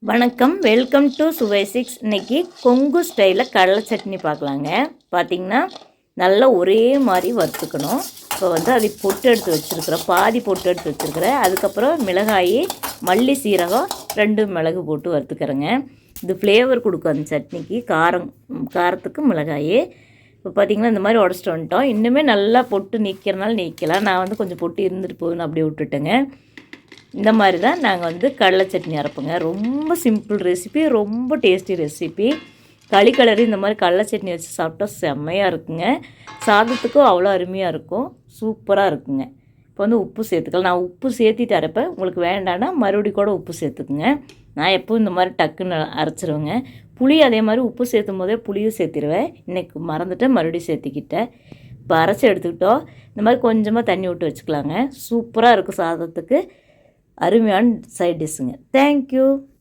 வணக்கம், welcome to சுவை six. இன்றைக்கி கொங்கு ஸ்டைலில் கடலை சட்னி பார்க்கலாங்க. பார்த்திங்கன்னா நல்லா ஒரே மாதிரி வறுத்துக்கணும். இப்போ அதை பொட்டு எடுத்து வச்சுருக்கிறேன், பாதி பொட்டு எடுத்து வச்சுருக்கிறேன். அதுக்கப்புறம் மிளகாய், மல்லி, சீரகம் 2 மிளகு போட்டு வறுத்துக்கிறேங்க. இது ஃப்ளேவர் கொடுக்கும் அந்த சட்னிக்கு, காரத்துக்கு மிளகாய். இப்போ பார்த்திங்கன்னா இந்த மாதிரி உடச்சிட்டு வந்துட்டோம். இன்னுமே நல்லா பொட்டு நீக்கிறனால நீக்கலாம். நான் கொஞ்சம் பொட்டு இருந்துட்டு போகுதுன்னு அப்படியே விட்டுட்டேங்க. இந்த மாதிரி தான் நாங்கள் கடலை சட்னி அரைப்போங்க. ரொம்ப சிம்பிள் ரெசிபி, ரொம்ப டேஸ்டி ரெசிபி. களி கலரி இந்த மாதிரி கடலை சட்னி வச்சு சாப்பிட்டா செம்மையாக இருக்குங்க. சாதத்துக்கும் அவ்வளோ அருமையாக இருக்கும், சூப்பராக இருக்குங்க. இப்போ உப்பு சேர்த்துக்கலாம். நான் உப்பு சேர்த்திட்டு அரைப்பேன். உங்களுக்கு வேண்டான்னா மறுபடியும் கூட உப்பு சேர்த்துக்குங்க. நான் எப்போவும் இந்த மாதிரி டக்குன்னு அரைச்சிருவேங்க. புளி அதே மாதிரி உப்பு சேர்த்தும் போதே புளியும் சேர்த்திடுவேன். இன்றைக்கி மறந்துட்டேன், மறுபடியும் சேர்த்திக்கிட்டேன். இப்போ அரைச்சி எடுத்துக்கிட்டோம். இந்த மாதிரி கொஞ்சமாக தண்ணி விட்டு வச்சுக்கலாங்க. சூப்பராக இருக்கும் சாதத்துக்கு. அருமையான சைட் டிஷ்ஷுங்க. தேங்க்யூ.